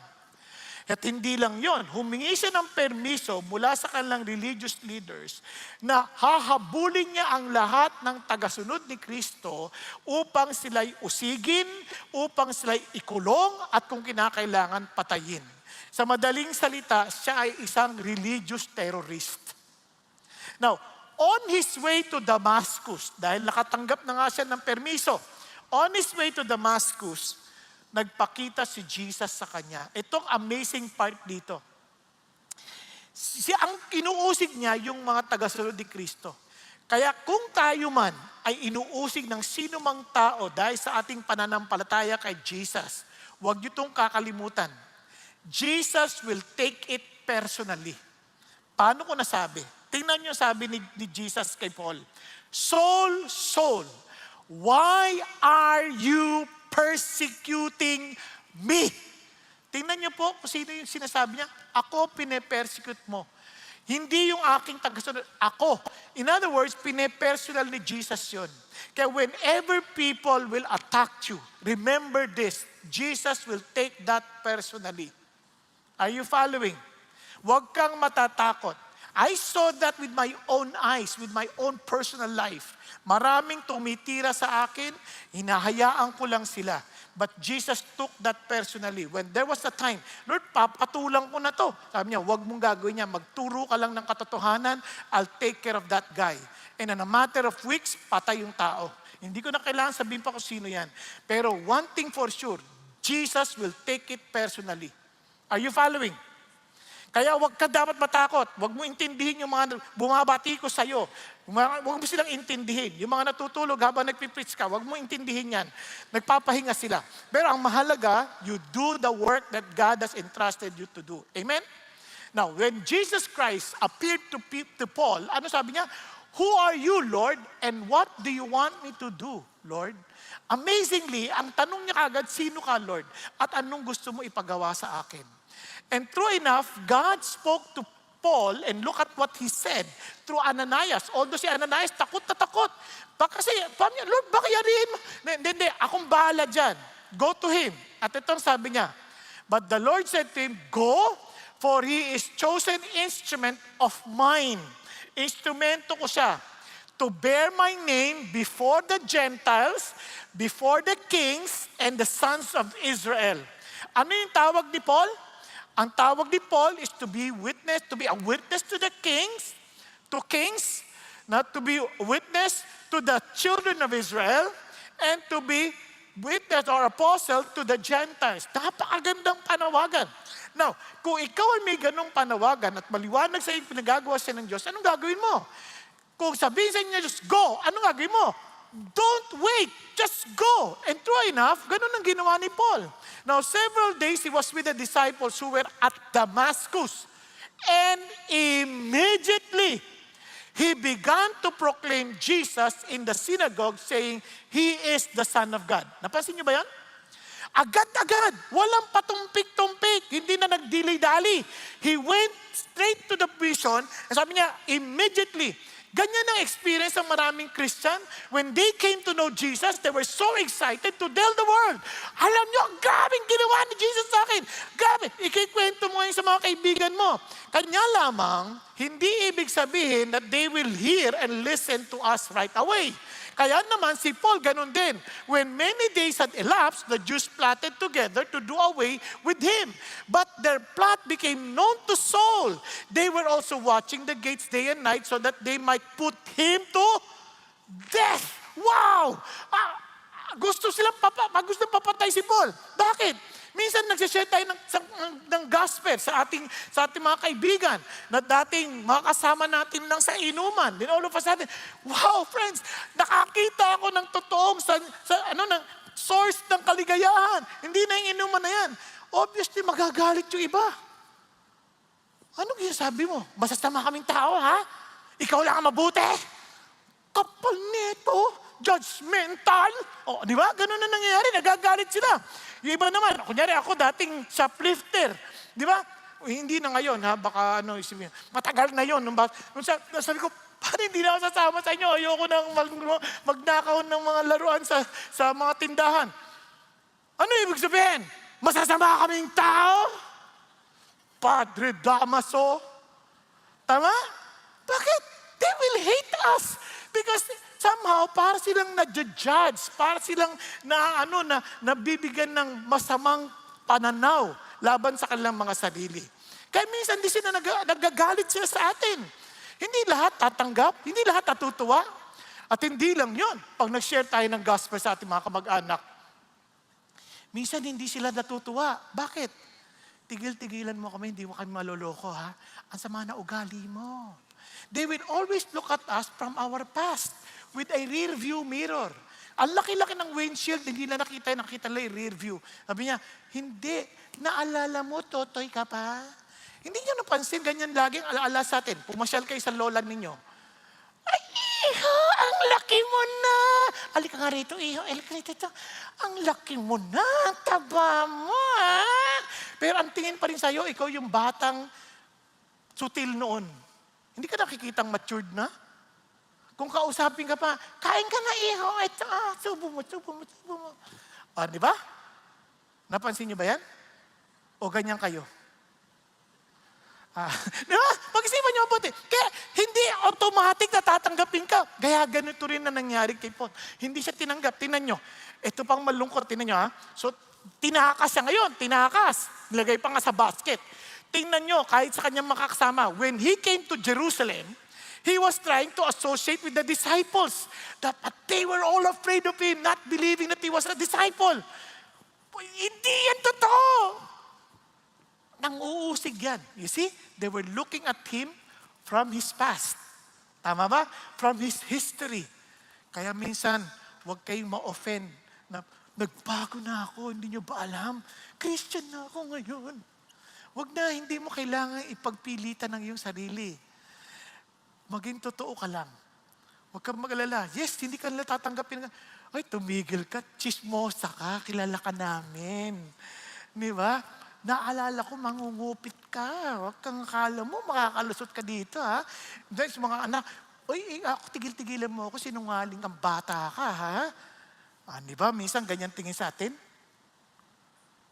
At hindi lang yon, humingi siya ng permiso mula sa kanilang religious leaders na hahabulin niya ang lahat ng tagasunod ni Kristo upang sila'y usigin, upang sila'y ikulong at kung kinakailangan patayin. Sa madaling salita, siya ay isang religious terrorist. Now, on his way to Damascus, dahil nakatanggap na nga siya ng permiso, on his way to Damascus, nagpakita si Jesus sa kanya. Itong amazing part dito. Ang inuusig niya yung mga tagasunod ni Kristo. Kaya kung tayo man ay inuusig ng sino mang tao dahil sa ating pananampalataya kay Jesus, huwag niyo itong kakalimutan. Jesus will take it personally. Paano ko nasabi? Tingnan niyo sabi ni Jesus kay Paul, Saul, Saul, why are you persecuting me? Tingnan niyo po kung sino yung sinasabi niya, ako pine-persecute mo. Hindi yung aking tagasunod, ako. In other words, pine-personal ni Jesus yun. Kaya whenever people will attack you, remember this, Jesus will take that personally. Are you following? Huwag kang matatakot. I saw that with my own eyes, with my own personal life. Maraming tumitira sa akin, hinahayaan ko lang sila. But Jesus took that personally. When there was a time, Lord, papatulang ko na to. Sabi niya, huwag mong gagawin niya. Magturo ka lang ng katotohanan, I'll take care of that guy. And in a matter of weeks, patay yung tao. Hindi ko na kailangan sabihin pa kung sino yan. Pero one thing for sure, Jesus will take it personally. Are you following? Kaya huwag ka dapat matakot. Huwag mo intindihin yung mga bumabati ko sa'yo. Huwag mo silang intindihin. Yung mga natutulog habang nagpipreach ka, huwag mo intindihin yan. Nagpapahinga sila. Pero ang mahalaga, you do the work that God has entrusted you to do. Amen? Now, when Jesus Christ appeared to Paul, ano sabi niya? Who are you, Lord? And what do you want me to do, Lord? Amazingly, ang tanong niya kagad, sino ka, Lord? At anong gusto mo ipagawa sa akin? And true enough, God spoke to Paul, and look at what he said through Ananias. Although si Ananias, takot na takot. Kasi, Lord, baka yariin mo? Hindi, akong bahala dyan. Go to him. At itong sabi niya, but the Lord said to him, go, for he is chosen instrument of mine. Instrumento ko siya to bear my name before the Gentiles, before the kings, and the sons of Israel. Ano yung tawag ni Paul? Ang tawag ni Paul is to be a witness to the kings, not to be a witness to the children of Israel, and to be witness or apostle to the Gentiles. Napakagandang panawagan. Now, kung ikaw ay may ganong panawagan at maliwanag sa iyo pinagagawa siya ng Diyos, anong gagawin mo? Kung sabihin sa inyo, just go, anong gagawin mo? Don't wait, just go. And true enough, ganun ang ginawa ni Paul. Now, several days he was with the disciples who were at Damascus. And immediately, he began to proclaim Jesus in the synagogue, saying, He is the Son of God. Napansin niyo ba yan? Agad-agad, walang patumpik-tumpik, hindi na nagdili-dali. He went straight to the vision, and sabi niya, immediately. Ganyan ang experience ng maraming Christian. When they came to know Jesus, they were so excited to tell the world. Alam niyo, ang gabing ginawa ni Jesus sa akin. Gabi, ikikwento mo ngayon sa mga kaibigan mo. Kanya lamang, hindi ibig sabihin that they will hear and listen to us right away. Kaya naman si Paul ganun din. When many days had elapsed, the Jews plotted together to do away with him. But their plot became known to Saul. They were also watching the gates day and night so that they might put him to death. Wow! Gusto papatay si Paul. Bakit? Minsan nagsishare tayo ng gospel sa ating mga kaibigan na dating makasama natin lang sa inuman. Then all of a sudden, wow friends, nakakita ako ng totoong ng source ng kaligayahan. Hindi na yung inuman na yan. Obviously, magagalit yung iba. Anong sabi mo? Masasama kaming tao, ha? Ikaw lang ang mabuti? Kapal nito. Judgmental. O, di ba? Ganun na nangyayari. Nagagalit sila. Yung iba naman, kunyari ako dating shoplifter. Di ba? Hindi na ngayon, ha? Baka isipin. Matagal na yon. Sabi ko, Paano hindi na ako sasama sa inyo? Ayoko nang magnakaw ng mga laruan sa mga tindahan. Ano ibig sabihin? Masasama kaming tao? Padre Damaso? Tama? Bakit? They will hate us. Because somehow, para silang na-judge, para silang nabibigyan ng masamang pananaw laban sa kanilang mga sarili. Kaya minsan di sila nagagalit sila sa atin. Hindi lahat tatanggap, hindi lahat natutuwa. At hindi lang yon. Pag nag-share tayo ng gospel sa ating mga kamag-anak, minsan hindi sila natutuwa. Bakit? Tigil-tigilan mo kami, hindi mo kami maloloko ha. Ang sama na ugali mo. They will always look at us from our past with a rear view mirror. Ang laki-laki ng windshield, hindi na nakita lang yung rear view. Sabi niya, hindi, naalala mo, totoy ka pa? Hindi niyo napansin, ganyan laging alaala sa atin. Pumasyal kayo sa lola ninyo. Ay, iho, ang laki mo na. Halika nga rito, iho, halika rito. Ang laki mo na, ang taba mo, ha? Pero ang tingin pa rin sa'yo, ikaw yung batang sutil noon. Hindi ka nakikitang matured na? Kung kausapin ka pa, kain ka na, iho, ito, subo mo. Di ba? Napansin niyo ba yan? O ganyan kayo? Di ba? Pag-isipan niyo mabuti. Kaya hindi automatic na tatanggapin ka. Kaya ganito rin na nangyari kay Paul. Hindi siya tinanggap. Tinan niyo. Ito pang malungkot. Tinan niyo ha. So, tinakas siya ngayon. Tinakas. Nilagay pa nga sa basket. Tingnan niyo, kahit sa kanyang makakasama, when he came to Jerusalem, he was trying to associate with the disciples. But they were all afraid of him, not believing that he was a disciple. Hindi yan totoo. Nang-uusig yan. You see, they were looking at him from his past. Tama ba? From his history. Kaya minsan, huwag kayong ma-offend na nagbago na ako, hindi nyo ba alam? Christian na ako ngayon. Huwag na, hindi mo kailangan ipagpilitan ng iyong sarili. Maging totoo ka lang. Huwag kang mag-alala. Yes, hindi ka nila tatanggapin. Ay, tumigil ka, chismosa ka, kilala ka namin. Di ba? Naalala ko, mangungupit ka. Huwag kang akala mo, makakalusot ka dito, ha? Dahil sa mga anak, ako tigil-tigilan mo ako, sinungaling ang bata ka, ha? Di ba? Minsan ganyan tingin sa atin.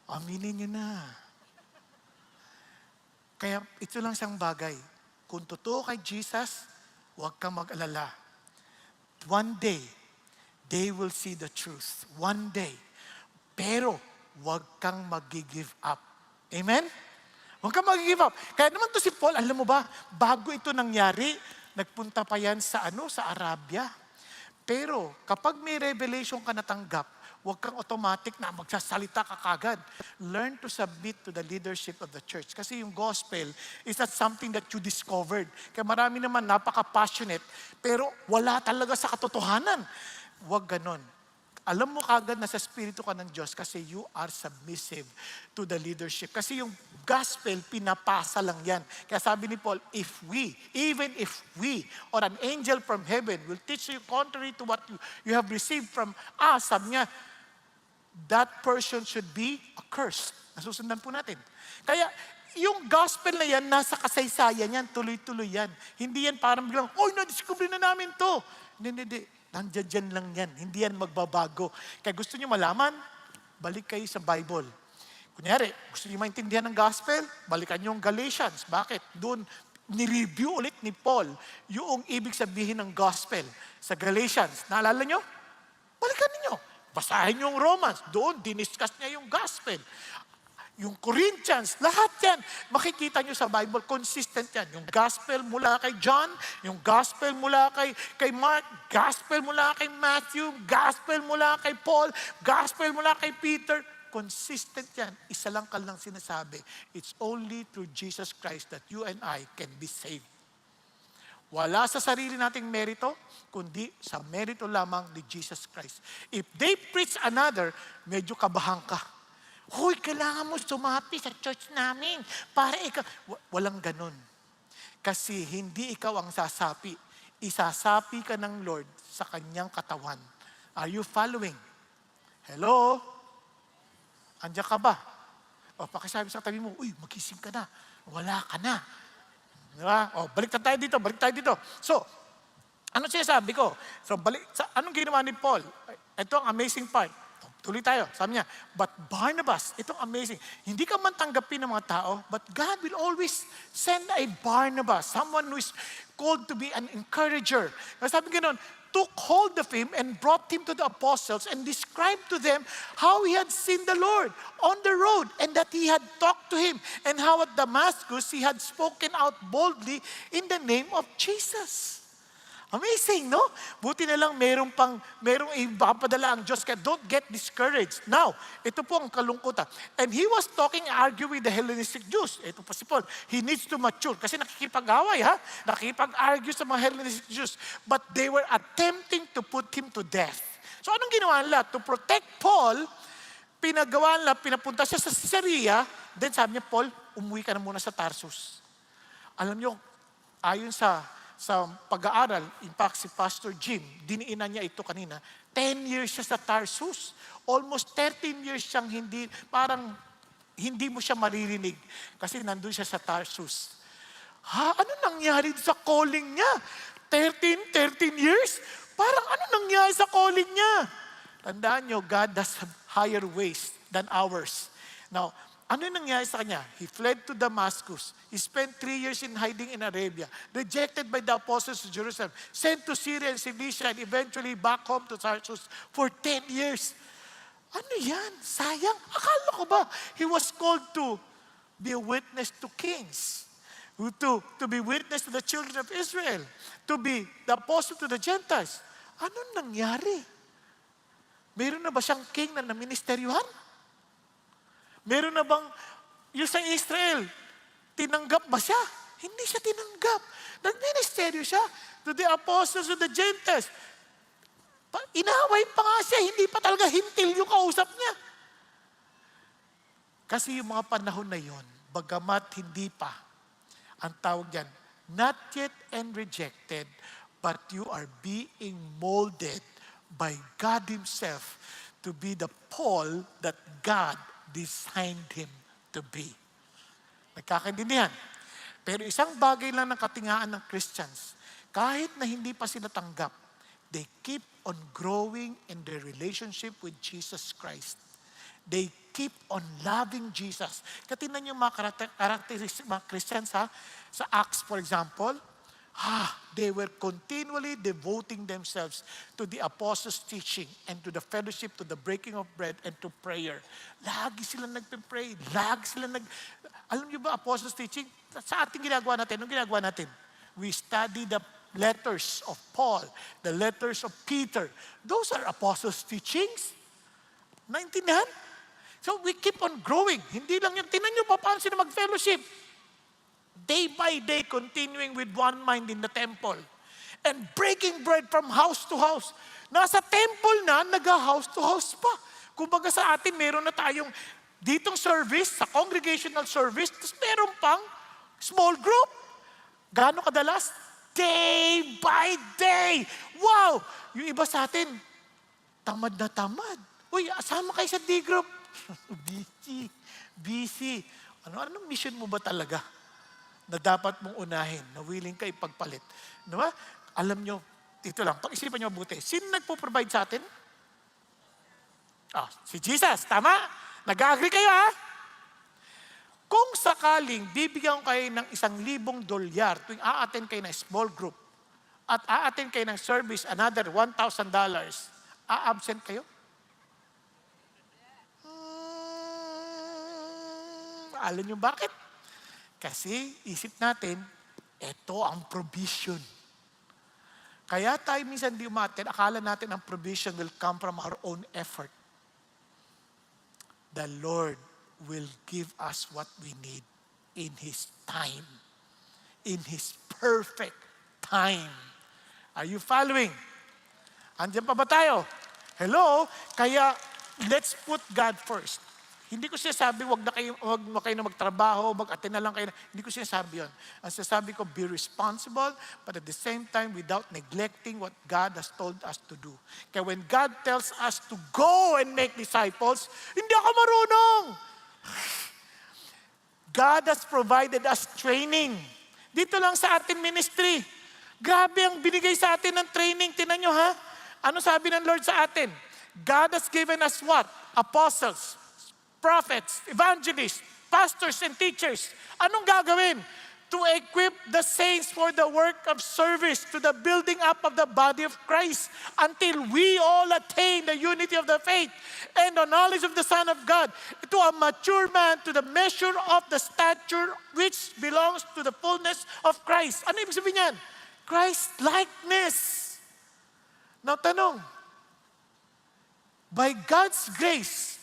Aminin niyo na. Kaya ito lang siyang bagay. Kung totoo kay Jesus, huwag kang mag-alala. One day, they will see the truth. One day. Pero, huwag kang mag-give up. Amen? Huwag kang mag-give up. Kaya naman to si Paul, alam mo ba, bago ito nangyari, nagpunta pa yan sa Arabia. Pero, kapag may revelation ka natanggap, huwag kang automatic na magsasalita ka kagad. Learn to submit to the leadership of the church. Kasi yung gospel is not something that you discovered. Kaya marami naman napaka-passionate, pero wala talaga sa katotohanan. Huwag ganon. Alam mo kagad na sa Espiritu ka ng Diyos kasi you are submissive to the leadership. Kasi yung gospel, pinapasa lang yan. Kaya sabi ni Paul, even if we, or an angel from heaven will teach you contrary to what you have received from us, sabi niya, that person should be accursed. Nasusundan po natin. Kaya, yung gospel na yan, nasa kasaysayan yan, tuloy-tuloy yan. Hindi yan parang biglang, na-discover na namin to. Hindi. Nandiyan lang yan. Hindi yan magbabago. Kaya gusto niyo malaman, balik kayo sa Bible. Kunyari, gusto niyo maintindihan ng gospel, balikan niyo yung Galatians. Bakit? Doon, nireview ulit ni Paul yung ibig sabihin ng gospel sa Galatians. Naalala niyo? Balikan niyo. Basahin niyo yung Romans. Doon, diniscuss niya yung gospel. Yung Corinthians, lahat yan. Makikita nyo sa Bible, consistent yan. Yung gospel mula kay John, yung gospel mula kay Mark, gospel mula kay Matthew, gospel mula kay Paul, gospel mula kay Peter. Consistent yan. Isa lang ka lang sinasabi. It's only through Jesus Christ that you and I can be saved. Wala sa sarili nating merito, kundi sa merito lamang ni Jesus Christ. If they preach another, medyo kabahan ka. Hoy, kailangan mo sumapi sa church namin para ikaw. Walang ganun. Kasi hindi ikaw ang sasapi. Isasapi ka ng Lord sa kanyang katawan. Are you following? Hello? Andiyan ka ba? O, pakisabi sa tabi mo, uy, magising ka na. Wala ka na. Diba? O, balik tayo dito. So, Ano sinasabi ko? So, anong ginawa ni Paul? Ito ang amazing part. Tuloy tayo. Sabi niya, but Barnabas, itong amazing. Hindi ka man tanggapin ng mga tao, but God will always send a Barnabas, someone who is called to be an encourager. Kasi sabi ganoon, took hold of him and brought him to the apostles and described to them how he had seen the Lord on the road and that he had talked to him and how at Damascus he had spoken out boldly in the name of Jesus. Amazing, no? Buti na lang merong ipapadala ang Diyos. Kaya don't get discouraged. Now, ito po ang kalungkutan. And he was talking, arguing with the Hellenistic Jews. Ito po si Paul. He needs to mature. Kasi nakikipag-away, ha? Nakikipag-argue sa mga Hellenistic Jews. But they were attempting to put him to death. So anong ginawa nila? To protect Paul, pinapunta siya sa Caesarea. Then sabi niya, Paul, umuwi ka na muna sa Tarsus. Alam niyo, ayon sa pag-aaral, in fact, si Pastor Jim, diniinan niya ito kanina, 10 years siya sa Tarsus. Almost 13 years siyang hindi mo siya maririnig kasi nandun siya sa Tarsus. Ano nangyari sa calling niya? 13 years? Parang ano nangyari sa calling niya? Tandaan niyo, God has higher ways than ours. Now, ano yung nangyari sa kanya? He fled to Damascus. He spent 3 years in hiding in Arabia. Rejected by the apostles to Jerusalem. Sent to Syria and Cilicia and eventually back home to Tarsus for 10 years. Ano yan? Sayang. Akala ko ba he was called to be a witness to kings? To be witness to the children of Israel. To be the apostle to the Gentiles. Ano nangyari? Meron na ba siyang king na naministeryuhan? Meron na bang, yung sa Israel, tinanggap ba siya? Hindi siya tinanggap. Nagministeryo siya to the apostles of the Gentiles. Inaway pa nga siya, hindi pa talaga hintil yung kausap niya. Kasi yung mga panahon na yon, bagamat hindi pa, ang tawag yan, not yet and rejected, but you are being molded by God Himself to be the Paul that God designed him to be. Nagkakaintindihan. Pero isang bagay lang ng katingaan ng Christians, kahit na hindi pa sila tanggap, they keep on growing in their relationship with Jesus Christ. They keep on loving Jesus. Katinan yung mga characteristics mga Christians sa Acts, for example, they were continually devoting themselves to the apostles' teaching and to the fellowship, to the breaking of bread and to prayer. Lagi sila nagpe-pray. Alam niyo ba, apostles' teaching? Sa ating ginagawa natin, anong ginagawa natin? We study the letters of Paul, the letters of Peter. Those are apostles' teachings. Naintindihan? So we keep on growing. Hindi lang yung, tinan niyo pa paano sila mag-fellowship. Day by day, continuing with one mind in the temple. And breaking bread from house to house. Nasa temple na, nag-house to house pa. Kumbaga sa atin, meron na tayong ditong service, sa congregational service, tapos meron pang small group. Gaano kadalas? Day by day. Wow! Yung iba sa atin, tamad na tamad. Uy, asama kayo sa D-group. Busy. Anong mission mo ba talaga? Na dapat mong unahin, na willing ka ipagpalit. Diba? Alam nyo, dito lang, pag-isipan nyo mabuti, sino nagpo-provide sa atin? Si Jesus, tama? Nag-agree kayo, ha? Kung sakaling bibigyan kayo ng $1,000 tuwing a-attend kayo ng small group at a-attend kayo ng service another $1,000, a-absent kayo? Alam nyo bakit? Kasi isip natin, ito ang provision. Kaya tayo minsan di umaten, akala natin ang provision will come from our own effort. The Lord will give us what we need in His time. In His perfect time. Are you following? Andiyan pa ba tayo? Hello? Kaya, let's put God first. Hindi ko sinasabi, wag na kayo na magtrabaho, mag-attend na lang kayo. Hindi ko sinasabi yun. Ang sinasabi ko, be responsible, but at the same time, without neglecting what God has told us to do. Kaya when God tells us to go and make disciples, hindi ako marunong. God has provided us training. Dito lang sa ating ministry. Grabe ang binigay sa atin ng training. Tinan nyo ha? Ano sabi ng Lord sa atin? God has given us what? Apostles, prophets, evangelists, pastors, and teachers. Anong gagawin? To equip the saints for the work of service, to the building up of the body of Christ, until we all attain the unity of the faith and the knowledge of the Son of God, to a mature man, to the measure of the stature which belongs to the fullness of Christ. Ano ibig sabihin yan? Christ-likeness. Now, tanong, by God's grace,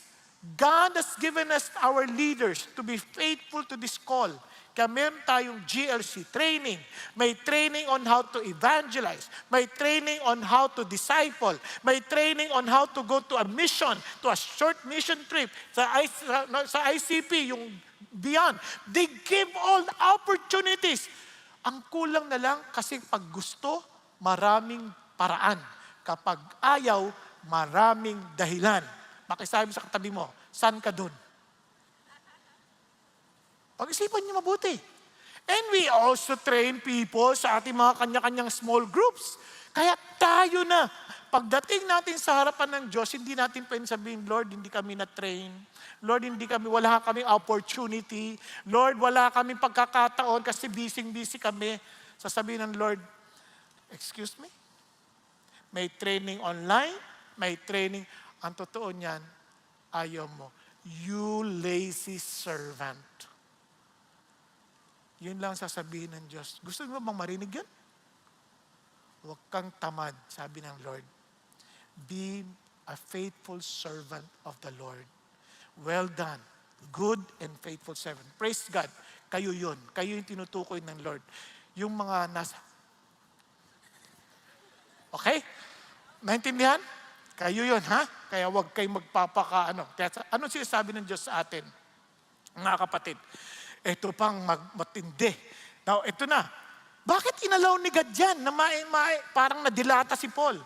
God has given us our leaders to be faithful to this call. Kaya meron tayong GLC training. May training on how to evangelize. May training on how to disciple. May training on how to go to a mission, to a short mission trip. Sa ICP, yung beyond. They give all opportunities. Ang kulang na lang kasi pag gusto, maraming paraan. Kapag ayaw, maraming dahilan. Makisabi sa katabi mo, saan ka dun? Pag-isipan niyo mabuti. And we also train people sa ating mga kanya-kanyang small groups. Kaya tayo na, pagdating natin sa harapan ng Diyos, hindi natin pwedeng sabihin, Lord, hindi kami na-train. Lord, wala kaming opportunity. Lord, wala kaming pagkakataon kasi busy kami. Sasabihin ng Lord, excuse me? May training online, may training. Ang totoo niyan, ayaw mo. You lazy servant. Yun lang sasabihin ng Diyos. Gusto mo bang marinig yun? Huwag kang tamad, sabi ng Lord. Be a faithful servant of the Lord. Well done, good and faithful servant. Praise God. Kayo yun. Kayo yung tinutukoy ng Lord. Yung mga nasa... Okay? Naintindihan? Kayo yun, ha? Kaya huwag kayong magpapaka-ano. Ano sinasabi ng Diyos sa atin? Mga kapatid, ito pang matindi. Now, ito na. Bakit inalaw ni God yan na parang nadilata si Paul?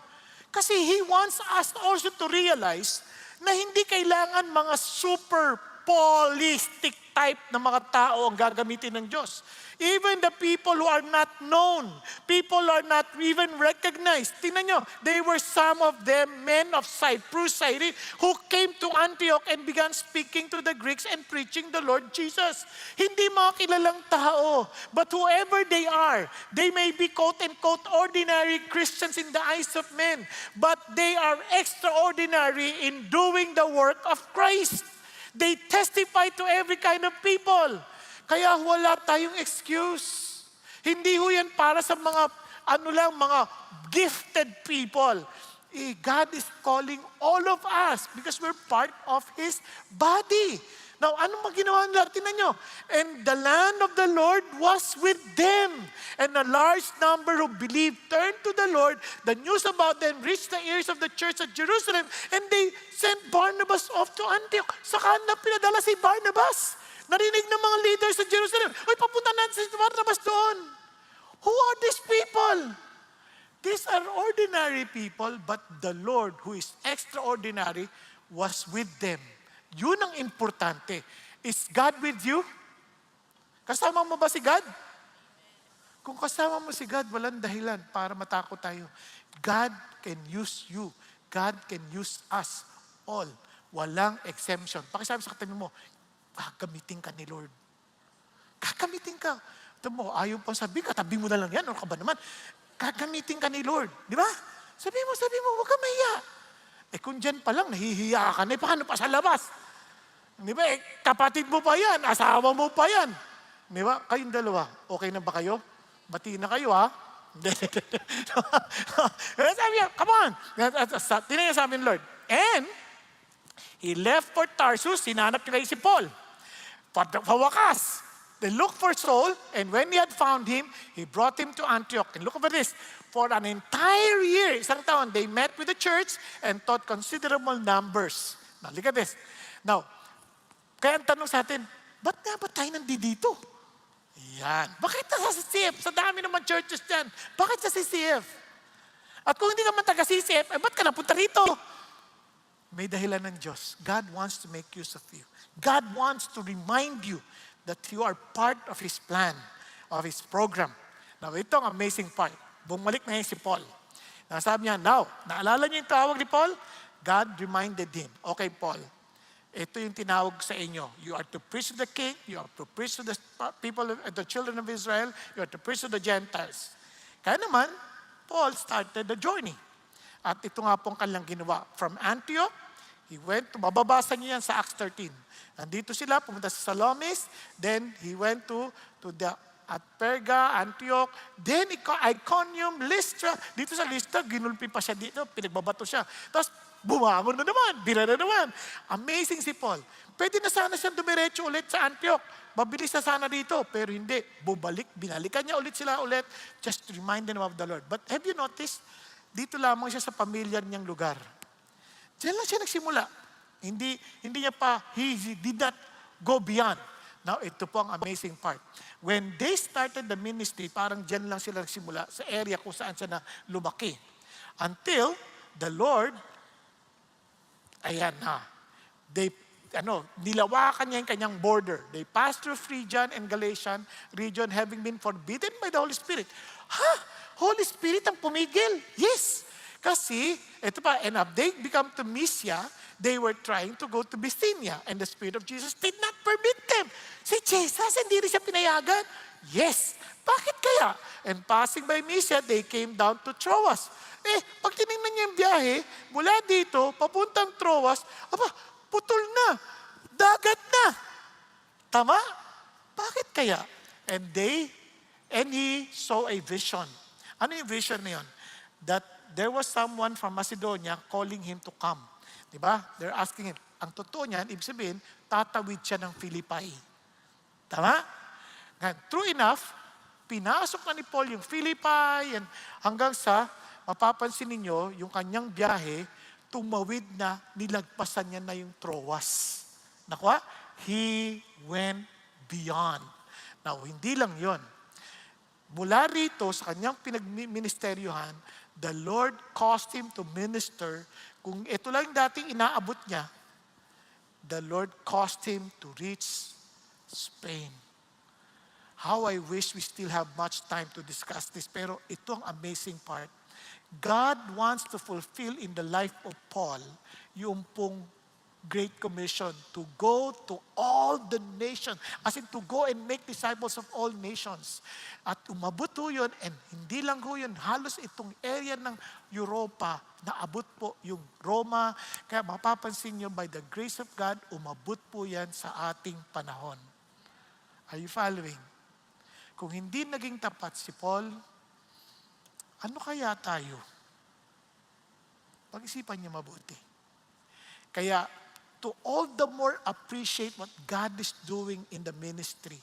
Kasi He wants us also to realize na hindi kailangan mga super Paulistic type na mga tao ang gagamitin ng Diyos. Even the people who are not known, people are not even recognized. Tingnan nyo, they were some of them men of Cyprus, Cyrene, who came to Antioch and began speaking to the Greeks and preaching the Lord Jesus. Hindi mga kilalang tao, but whoever they are, they may be quote-unquote ordinary Christians in the eyes of men, but they are extraordinary in doing the work of Christ. They testify to every kind of people. Kaya wala tayong excuse. Hindi ho yan para sa mga, mga gifted people. God is calling all of us because we're part of His body. Now, anong maginawa nila? Tingnan nyo. And the land of the Lord was with them. And a large number who believed turned to the Lord. The news about them reached the ears of the church at Jerusalem. And they sent Barnabas off to Antioch. Saka na pinadala si Barnabas. Narinig ng mga leaders sa Jerusalem. Uy, papunta natin si Barnabas doon. Who are these people? These are ordinary people, but the Lord, who is extraordinary, was with them. Yun ang importante. Is God with you? Kasama mo ba si God? Kung kasama mo si God, walang dahilan para matakot tayo. God can use you. God can use us all. Walang exemption. Pakisabi sa katabi mo, gagamitin ka ni Lord. Gagamitin ka. Ito mo, ayaw pang sabi, katabi mo na lang yan. Ano ka ba naman? Gagamitin ka ni Lord. Di ba? Sabi mo, huwag ka mahiya. Kung dyan pa lang, nahihiya ka na, paano pa sa labas? Di ba? Kapatid mo pa yan, asawa mo pa yan. Di ba? Kayong dalawa, okay na ba kayo? Bati na kayo, ha? Sabi niya, come on. Tinignan sa amin, Lord. And, He left for Tarsus, sinanap niya si Paul. Pawakas. They looked for Saul, and when he had found him, he brought him to Antioch. And look over this. For an entire year, isang taon, they met with the church and taught considerable numbers. Now, look at this. Now, kaya ang tanong sa atin, ba't nga ba tayo nandito? Yan. Bakit sa CCF? Sa dami naman churches dyan. Bakit sa CCF? At kung hindi ka man taga CCF, ba't ka napunta rito? May dahilan ng Diyos. God wants to make use of you. God wants to remind you that you are part of His plan, of His program. Now, ito ang amazing part. bumalik na yun si Paul. Sabi niya, now, naalala niyo yung tawag ni Paul? God reminded him, okay Paul, ito yung tinawag sa inyo. You are to preach to the king, you are to preach to the people, the children of Israel, you are to preach to the Gentiles. Kaya naman, Paul started the journey. At ito nga pong kanilang ginawa. From Antioch, he went to, mababasa niyo yan sa Acts 13. Nandito sila, pumunta sa Salamis, then he went to the at Perga, Antioch, then Iconium, Lystra. Dito sa Lystra, ginulpi pa siya dito, pinagbabato siya. Tapos, bumangon na naman, bila na naman. Amazing si Paul. Pwede na sana siyang dumiretso ulit sa Antioch. Mabilis na sana dito, pero hindi. Binalikan niya ulit sila just to remind them of the Lord. But have you noticed, dito lamang siya sa pamilyar niyang lugar. Diyan lang siya nagsimula. Hindi niya pa, he did not go beyond. Now, ito po ang amazing part. When they started the ministry, parang dyan lang sila nagsimula sa area kung saan siya na lumaki. Until the Lord, ayan na, nilawakan niya yung kanyang border. They passed through Phrygian and Galatian region having been forbidden by the Holy Spirit. Holy Spirit ang pumigil? Yes. Kasi, ito pa, and they become to Mysia, they were trying to go to Bithynia, and the Spirit of Jesus did not permit them. Si Jesus, hindi rin siya pinayagan? Yes. Bakit kaya? And passing by Mysia, they came down to Troas. Pag tinignan niyo yung biyahe, mula dito, papuntang Troas, putol na. Dagat na. Tama? Bakit kaya? And he saw a vision. Ano yung vision na yun? That there was someone from Macedonia calling him to come. Diba? They're asking him. Ang totoo niyan, ibig sabihin, tatawid siya ng Philippi. Tama? True enough, pinasok na ni Paul yung Philippi and hanggang sa, mapapansin ninyo, yung kanyang biyahe, tumawid na, nilagpasan niya na yung Troas. Nakuha? He went beyond. Now, hindi lang yon. Mula rito, sa kanyang pinagministeryohan, the Lord caused him to minister. Kung ito lang dating inaabot niya, the Lord caused him to reach Spain. How I wish we still have much time to discuss this, pero ito ang amazing part. God wants to fulfill in the life of Paul yung pong Great Commission to go to all the nations, as in to go and make disciples of all nations. At umabot po yun, and hindi lang po yun, halos itong area ng Europa, naabot po yung Roma. Kaya mapapansin nyo, by the grace of God, umabot po yan sa ating panahon. Are you following? Kung hindi naging tapat si Paul, ano kaya tayo? Pag-isipan niyo mabuti. Kaya, to all the more appreciate what God is doing in the ministry.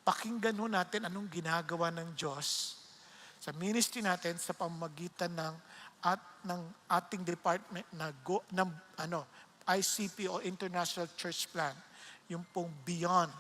Pakinggan ho natin anong ginagawa ng Diyos sa ministry natin sa pamamagitan ng ating department ng ICP o International Church Plan, yung pong beyond